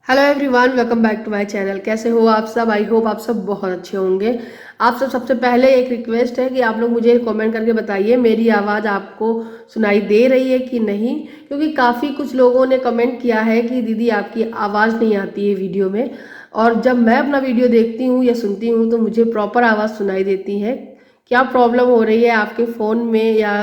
Hello everyone, welcome back to my channel. कैसे हो आप सब? आई होप आप सब बहुत अच्छे होंगे। आप सब सबसे पहले एक रिक्वेस्ट है कि आप लोग मुझे कमेंट करके बताइए मेरी आवाज़ आपको सुनाई दे रही है कि नहीं, क्योंकि काफ़ी कुछ लोगों ने कमेंट किया है कि दीदी आपकी आवाज़ नहीं आती है वीडियो में, और जब मैं अपना वीडियो देखती हूँ या सुनती हूँ तो मुझे प्रॉपर आवाज़ सुनाई देती है। क्या प्रॉब्लम हो रही है आपके फ़ोन में या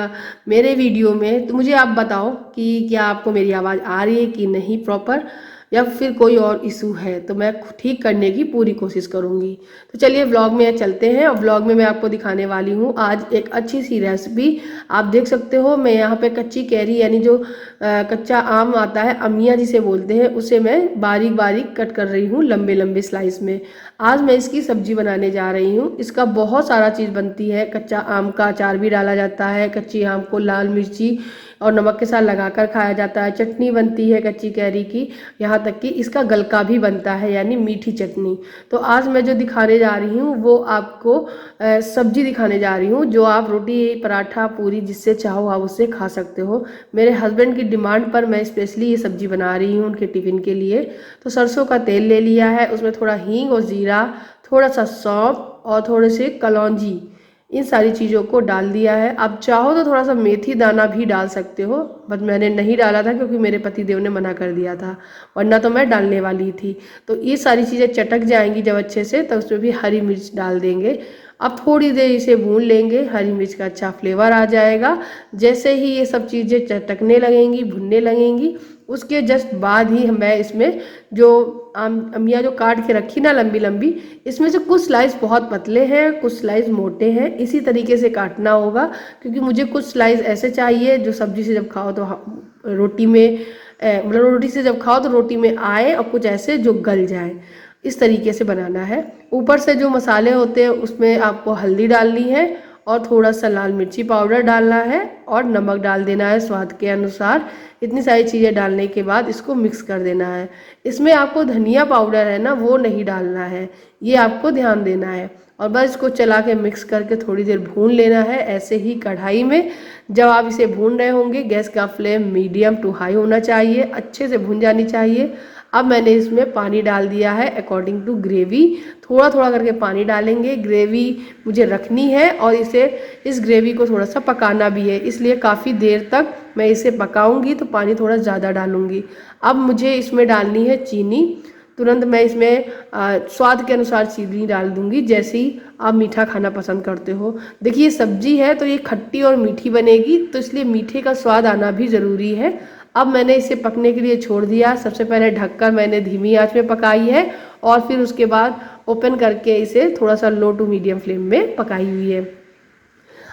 मेरे वीडियो में, तो मुझे आप बताओ कि क्या आपको मेरी आवाज़ आ रही है कि नहीं प्रॉपर, या फिर कोई और इशू है, तो मैं ठीक करने की पूरी कोशिश करूँगी। तो चलिए व्लॉग में चलते हैं, और व्लॉग में मैं आपको दिखाने वाली हूँ आज एक अच्छी सी रेसिपी। आप देख सकते हो मैं यहाँ पे कच्ची कैरी यानी जो कच्चा आम आता है, अमिया जिसे बोलते हैं, उसे मैं बारीक बारीक कट कर रही हूँ लंबे लंबे स्लाइस में। आज मैं इसकी सब्जी बनाने जा रही हूँ। इसका बहुत सारा चीज़ बनती है। कच्चा आम का अचार भी डाला जाता है, कच्ची आम को लाल मिर्ची और नमक के साथ लगाकर खाया जाता है, चटनी बनती है कच्ची कैरी की, यहाँ तक कि इसका गलका भी बनता है यानी मीठी चटनी। तो आज मैं जो दिखाने जा रही हूँ वो आपको सब्जी दिखाने जा रही हूँ, जो आप रोटी पराठा पूरी जिससे चाहो आप उससे खा सकते हो। मेरे हस्बैंड की डिमांड पर मैं स्पेशली ये सब्जी बना रही हूँ उनके टिफ़िन के लिए। तो सरसों का तेल ले लिया है, उसमें थोड़ा हींग और जीरा, थोड़ा सा सौंफ और थोड़े से कलौंजी, इन सारी चीज़ों को डाल दिया है। आप चाहो तो थोड़ा सा मेथी दाना भी डाल सकते हो, बट मैंने नहीं डाला था क्योंकि मेरे पति देव ने मना कर दिया था, वरना तो मैं डालने वाली थी। तो ये सारी चीज़ें चटक जाएंगी जब अच्छे से, तो उसमें भी हरी मिर्च डाल देंगे। अब थोड़ी देर इसे भून लेंगे, हरी मिर्च का अच्छा फ्लेवर आ जाएगा। जैसे ही ये सब चीज़ें चटकने लगेंगी, भुनने लगेंगी, उसके जस्ट बाद ही मैं इसमें जो अमिया जो काट के रखी ना लंबी लंबी, इसमें से कुछ स्लाइस बहुत पतले हैं, कुछ स्लाइस मोटे हैं, इसी तरीके से काटना होगा। क्योंकि मुझे कुछ स्लाइस ऐसे चाहिए जो सब्जी से जब खाओ तो रोटी में मतलब रोटी से जब खाओ तो रोटी में आए, और कुछ ऐसे जो गल जाए, इस तरीके से बनाना है। ऊपर से जो मसाले होते हैं उसमें आपको हल्दी डालनी है और थोड़ा सा लाल मिर्ची पाउडर डालना है और नमक डाल देना है स्वाद के अनुसार। इतनी सारी चीज़ें डालने के बाद इसको मिक्स कर देना है। इसमें आपको धनिया पाउडर है ना, वो नहीं डालना है, ये आपको ध्यान देना है। और बस इसको चला के मिक्स करके थोड़ी देर भून लेना है ऐसे ही कढ़ाई में। जब आप इसे भून रहे होंगे, गैस का फ्लेम मीडियम टू हाई होना चाहिए, अच्छे से भून जानी चाहिए। अब मैंने इसमें पानी डाल दिया है अकॉर्डिंग टू ग्रेवी, थोड़ा थोड़ा करके पानी डालेंगे। ग्रेवी मुझे रखनी है और इस ग्रेवी को थोड़ा सा पकाना भी है, इसलिए काफ़ी देर तक मैं इसे पकाऊंगी, तो पानी थोड़ा ज़्यादा डालूंगी। अब मुझे इसमें डालनी है चीनी। तुरंत मैं इसमें स्वाद के अनुसार चीनी डाल दूंगी, जैसे ही आप मीठा खाना पसंद करते हो। देखिए सब्जी है तो ये खट्टी और मीठी बनेगी, तो इसलिए मीठे का स्वाद आना भी ज़रूरी है। अब मैंने इसे पकने के लिए छोड़ दिया। सबसे पहले ढककर मैंने धीमी आंच में पकाई है, और फिर उसके बाद ओपन करके इसे थोड़ा सा लो टू मीडियम फ्लेम में पकाई हुई है।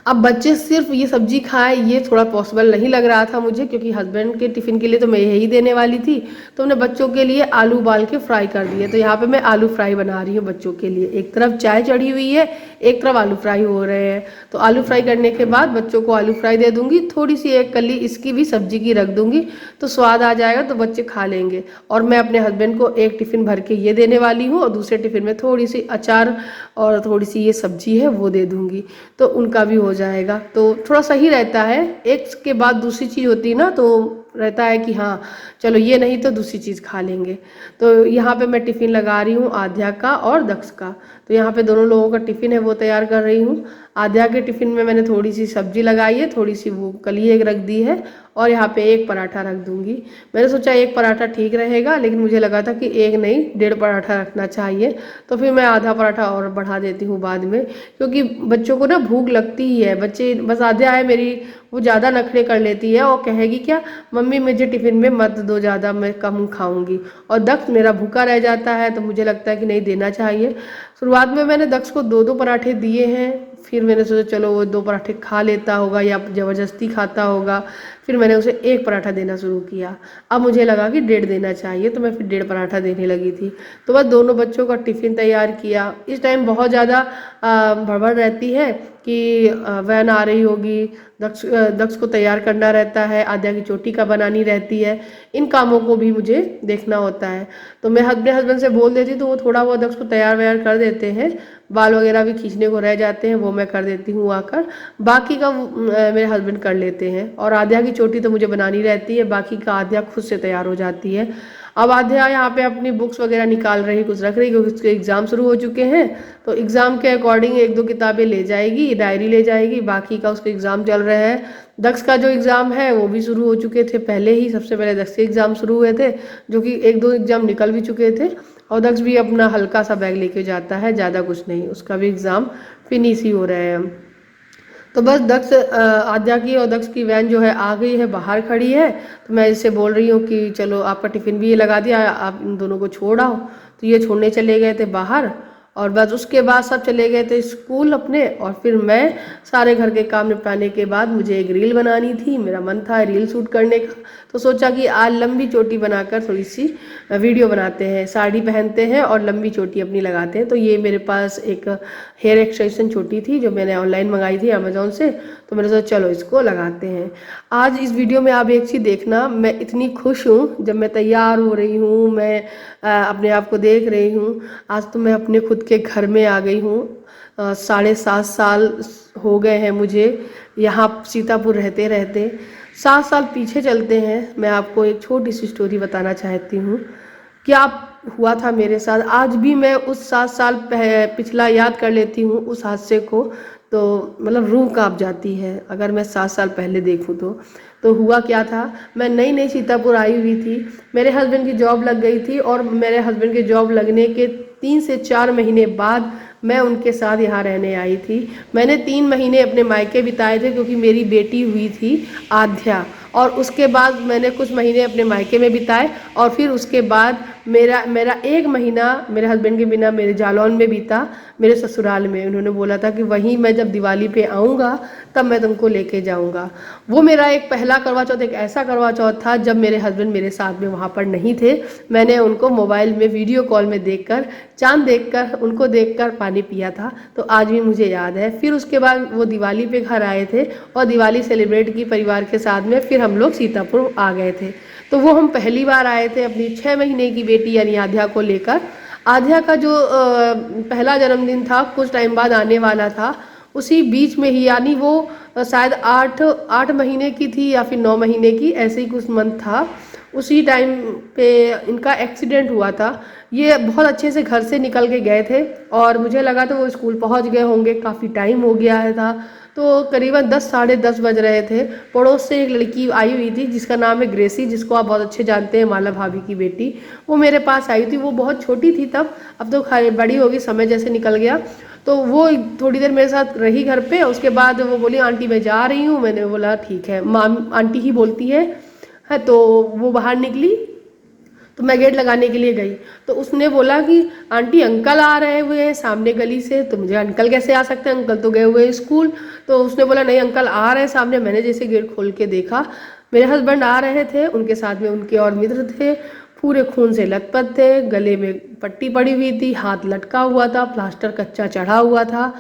अब बच्चे सिर्फ ये सब्जी खाए ये थोड़ा पॉसिबल नहीं लग रहा था मुझे, क्योंकि हस्बैंड के टिफ़िन के लिए तो मैं यही देने वाली थी। तो मैंने बच्चों के लिए आलू उबाल के फ्राई कर दिए। तो यहाँ पे मैं आलू फ्राई बना रही हूँ बच्चों के लिए। एक तरफ चाय चढ़ी हुई है, एक तरफ आलू फ्राई हो रहे हैं। तो आलू फ्राई करने के बाद बच्चों को आलू फ्राई दे दूँगी, थोड़ी सी एक कली इसकी भी सब्जी की रख दूँगी, तो स्वाद आ जाएगा, तो बच्चे खा लेंगे। और मैं अपने हस्बैंड को एक टिफ़िन भर के ये देने वाली हूँ, और दूसरे टिफ़िन में थोड़ी सी अचार और थोड़ी सी ये सब्जी है वो दे दूँगी, तो उनका भी हो जाएगा। तो थोड़ा सही रहता है, एक के बाद दूसरी चीज़ होती है ना, तो रहता है कि हाँ चलो ये नहीं तो दूसरी चीज़ खा लेंगे। तो यहाँ पे मैं टिफ़िन लगा रही हूँ आध्या का और दक्ष का। तो यहाँ पे दोनों लोगों का टिफ़िन है वो तैयार कर रही हूँ। आध्या के टिफ़िन में मैंने थोड़ी सी सब्जी लगाई है, थोड़ी सी वो कली एक रख दी है, और यहाँ पे एक पराठा रख दूँगी। मैंने सोचा एक पराठा ठीक रहेगा, लेकिन मुझे लगा था कि एक नहीं 1.5 पराठा रखना चाहिए, तो फिर मैं आधा पराठा और बढ़ा देती हूँ बाद में, क्योंकि बच्चों को ना भूख लगती ही है। बच्चे बस आध्या है मेरी, वो ज़्यादा नखरे कर लेती है और कहेगी क्या मम्मी मुझे टिफ़िन में मत दो ज़्यादा, मैं कम खाऊंगी। और दक्ष मेरा भूखा रह जाता है, तो मुझे लगता है कि नहीं देना चाहिए। शुरुआत में मैंने दक्ष को 2-2 पराठे दिए हैं, फिर मैंने सोचा चलो वो 2 पराठे खा लेता होगा या ज़बरदस्ती खाता होगा, फिर मैंने उसे 1 पराठा देना शुरू किया। अब मुझे लगा कि 1.5 देना चाहिए, तो मैं फिर 1.5 पराठा देने लगी थी। तो बस दोनों बच्चों का टिफ़िन तैयार किया। इस टाइम बहुत ज़्यादा भड़बड़ रहती है कि वैन आ रही होगी, दक्ष को तैयार करना रहता है, आद्या की चोटी का बनानी रहती है, इन कामों को भी मुझे देखना होता है। तो मैं अपने हस्बैंड से बोल देती तो वो थोड़ा बहुत दक्ष को तैयार वैयार कर देते हैं, बाल वगैरह भी खींचने को रह जाते हैं वो मैं कर देती हूँ आकर, बाकी का मेरे हस्बैंड कर लेते हैं। और आद्या की चोटी तो मुझे बनानी रहती है, बाकी का आद्या खुद से तैयार हो जाती है। अब आध्या यहाँ पे अपनी बुक्स वगैरह निकाल रही, कुछ रख रही, क्योंकि उसके एग्ज़ाम शुरू हो चुके हैं। तो एग्ज़ाम के अकॉर्डिंग एक दो किताबें ले जाएगी, डायरी ले जाएगी, बाकी का उसके एग्ज़ाम चल रहे हैं। दक्ष का जो एग्ज़ाम है वो भी शुरू हो चुके थे पहले ही, सबसे पहले दक्ष के एग्ज़ाम शुरू हुए थे, जो कि एक दो एग्ज़ाम निकल भी चुके थे। और दक्ष भी अपना हल्का सा बैग लेके जाता है, ज़्यादा कुछ नहीं, उसका भी एग्ज़ाम फिनिश ही हो रहे हैं। तो बस दक्ष आद्या की और दक्ष की वैन जो है आ गई है, बाहर खड़ी है। तो मैं इससे बोल रही हूँ कि चलो आपका टिफ़िन भी ये लगा दिया, आप इन दोनों को छोड़ आओ। तो ये छोड़ने चले गए थे बाहर, और बस उसके बाद सब चले गए थे स्कूल अपने। और फिर मैं सारे घर के काम निपटाने के बाद मुझे एक रील बनानी थी, मेरा मन था रील शूट करने का। तो सोचा कि आज लंबी चोटी बनाकर थोड़ी सी वीडियो बनाते हैं, साड़ी पहनते हैं और लंबी चोटी अपनी लगाते हैं। तो ये मेरे पास एक हेयर एक्सटेंशन चोटी थी जो मैंने ऑनलाइन मंगाई थी अमेज़ोन से। तो मैंने सोचा चलो इसको लगाते हैं। आज इस वीडियो में आप एक चीज़ देखना, मैं इतनी खुश हूँ जब मैं तैयार हो रही हूँ, मैं अपने आप को देख रही हूँ। आज तो मैं अपने खुद के घर में आ गई हूँ। 7.5 साल हो गए हैं मुझे यहाँ सीतापुर रहते रहते। 7 साल पीछे चलते हैं, मैं आपको एक छोटी सी स्टोरी बताना चाहती हूँ। क्या हुआ था मेरे साथ, आज भी मैं उस 7 साल पिछला याद कर लेती हूँ उस हादसे को, तो मतलब रूह कांप जाती है अगर मैं 7 साल पहले देखूँ तो हुआ क्या था। मैं नई नई सीतापुर आई हुई थी, मेरे हस्बैंड की जॉब लग गई थी, और मेरे हस्बैंड की जॉब लगने के 3 से 4 महीने बाद मैं उनके साथ यहाँ रहने आई थी। मैंने 3 महीने अपने मायके बिताए थे, क्योंकि मेरी बेटी हुई थी आध्या। और उसके बाद मैंने कुछ महीने अपने मायके में बिताए, और फिर उसके बाद मेरा 1 महीना मेरे हस्बैंड के बिना मेरे जालौन में बीता, मेरे ससुराल में। उन्होंने बोला था कि वहीं मैं जब दिवाली पे आऊँगा तब मैं तुमको लेके जाऊँगा। वो मेरा एक पहला करवा चौथ, एक ऐसा करवा चौथ था जब मेरे हस्बैंड मेरे साथ में वहाँ पर नहीं थे। मैंने उनको मोबाइल में वीडियो कॉल में देखकर, चाँद देखकर, उनको देखकर पानी पिया था। तो आज भी मुझे याद है। फिर उसके बाद वो दिवाली पे घर आए थे और दिवाली सेलिब्रेट की परिवार के साथ में, फिर हम लोग सीतापुर आ गए थे। तो वो हम पहली बार आए थे अपनी 6 महीने की बेटी यानी आध्या को लेकर। आध्या का जो पहला जन्मदिन था कुछ टाइम बाद आने वाला था, उसी बीच में ही, यानी वो शायद 8 महीने की थी या फिर 9 महीने की, ऐसे ही कुछ मंथ था। उसी टाइम पे इनका एक्सीडेंट हुआ था। ये बहुत अच्छे से घर से निकल के गए थे, और मुझे लगा था वो स्कूल पहुंच गए होंगे, काफ़ी टाइम हो गया है था। तो करीबन 10 साढ़े 10 बज रहे थे। पड़ोस से एक लड़की आई हुई थी जिसका नाम है ग्रेसी, जिसको आप बहुत अच्छे जानते हैं, माला भाभी की बेटी। वो मेरे पास आई थी, वो बहुत छोटी थी तब, अब तो बड़ी होगी, समय जैसे निकल गया। तो वो थोड़ी देर मेरे साथ रही घर पे। उसके बाद वो बोली आंटी मैं जा रही हूँ। मैंने बोला ठीक है, माम आंटी ही बोलती है। तो वो बाहर निकली, तो मैं गेट लगाने के लिए गई, तो उसने बोला कि आंटी अंकल आ रहे हुए हैं सामने गली से। तो मुझे अंकल कैसे आ सकते हैं, अंकल तो गए हुए हैं स्कूल। तो उसने बोला नहीं अंकल आ रहे हैं सामने। मैंने जैसे गेट खोल के देखा, मेरे हस्बैंड आ रहे थे, उनके साथ में उनके और मित्र थे, पूरे खून से लथपथ थे, गले में पट्टी पड़ी हुई थी, हाथ लटका हुआ था, प्लास्टर कच्चा चढ़ा हुआ था।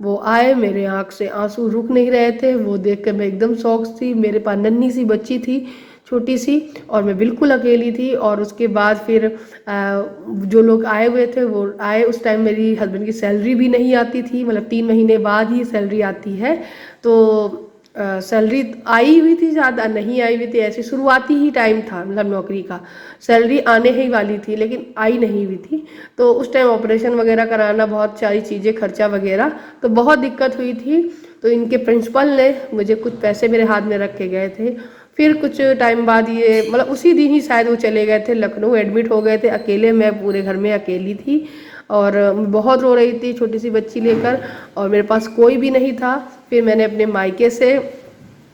वो आए, मेरे आँख से आंसू रुक नहीं रहे थे। वो देख कर मैं एकदम शॉक थी। मेरे पास नन्ही सी बच्ची थी, छोटी सी, और मैं बिल्कुल अकेली थी। और उसके बाद फिर जो लोग आए हुए थे वो आए। उस टाइम मेरी हस्बैंड की सैलरी भी नहीं आती थी, मतलब 3 महीने बाद ही सैलरी आती है। तो सैलरी आई हुई थी, ज़्यादा नहीं आई हुई थी, ऐसे शुरुआती ही टाइम था मतलब नौकरी का, सैलरी आने ही वाली थी लेकिन आई नहीं हुई थी। तो उस टाइम ऑपरेशन वगैरह कराना, बहुत सारी चीज़ें, खर्चा वगैरह, तो बहुत दिक्कत हुई थी। तो इनके प्रिंसिपल ने मुझे कुछ पैसे मेरे हाथ में रख के गए थे। फिर कुछ टाइम बाद ये, मतलब उसी दिन ही शायद वो चले गए थे, लखनऊ एडमिट हो गए थे अकेले। मैं पूरे घर में अकेली थी और बहुत रो रही थी छोटी सी बच्ची लेकर, और मेरे पास कोई भी नहीं था। फिर मैंने अपने मायके से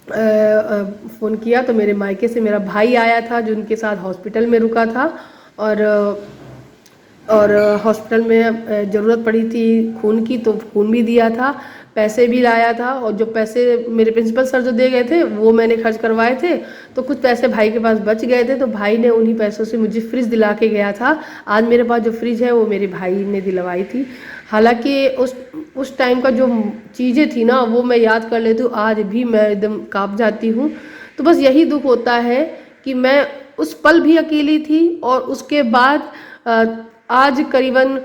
फ़ोन किया, तो मेरे मायके से मेरा भाई आया था जो उनके साथ हॉस्पिटल में रुका था। और हॉस्पिटल में ज़रूरत पड़ी थी खून की, तो खून भी दिया था, पैसे भी लाया था। और जो पैसे मेरे प्रिंसिपल सर जो दे गए थे वो मैंने खर्च करवाए थे। तो कुछ पैसे भाई के पास बच गए थे, तो भाई ने उन्हीं पैसों से मुझे फ्रिज दिला के गया था। आज मेरे पास जो फ्रिज है वो मेरे भाई ने दिलवाई थी। हालांकि उस टाइम का जो चीज़ें थी ना, वो मैं याद कर लेती हूँ, आज भी मैं एकदम काँप जाती हूँ। तो बस यही दुख होता है कि मैं उस पल भी अकेली थी, और उसके बाद आज करीबन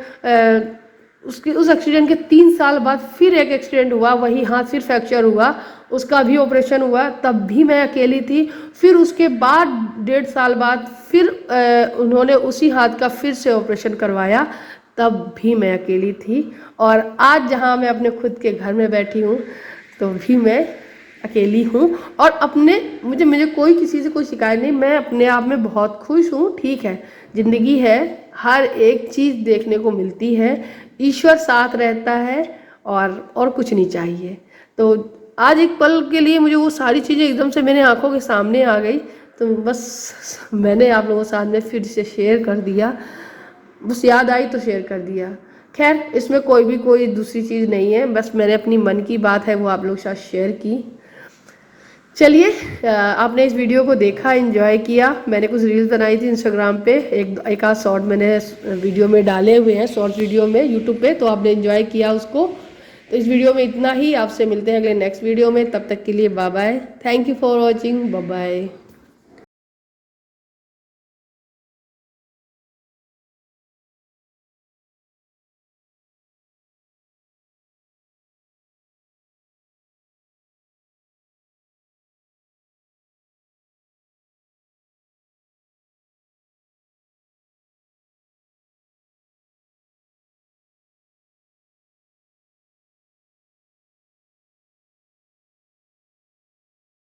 उसके उस एक्सीडेंट के 3 साल बाद फिर एक एक्सीडेंट हुआ, वही हाथ फिर फ्रैक्चर हुआ, उसका भी ऑपरेशन हुआ, तब भी मैं अकेली थी। फिर उसके बाद 1.5 साल बाद फिर उन्होंने उसी हाथ का फिर से ऑपरेशन करवाया, तब भी मैं अकेली थी। और आज जहाँ मैं अपने खुद के घर में बैठी हूँ तो भी मैं अकेली हूँ। और अपने मुझे मुझे कोई किसी से कोई शिकायत नहीं, मैं अपने आप में बहुत खुश हूँ। ठीक है, ज़िंदगी है, हर एक चीज़ देखने को मिलती है, ईश्वर साथ रहता है और कुछ नहीं चाहिए। तो आज एक पल के लिए मुझे वो सारी चीज़ें एकदम से मेरे आंखों के सामने आ गई, तो बस मैंने आप लोगों के साथ में फिर से शेयर कर दिया, बस याद आई तो शेयर कर दिया। खैर, इसमें कोई दूसरी चीज़ नहीं है, बस मैंने अपनी मन की बात है वो आप लोगों के साथ शेयर की। चलिए, आपने इस वीडियो को देखा, एंजॉय किया। मैंने कुछ रील्स बनाई थी इंस्टाग्राम पे, एक आध शॉर्ट मैंने वीडियो में डाले हुए हैं, शॉर्ट वीडियो में यूट्यूब पे, तो आपने एंजॉय किया उसको। तो इस वीडियो में इतना ही, आपसे मिलते हैं अगले नेक्स्ट वीडियो में, तब तक के लिए bye bye. Thank you for watching, bye bye.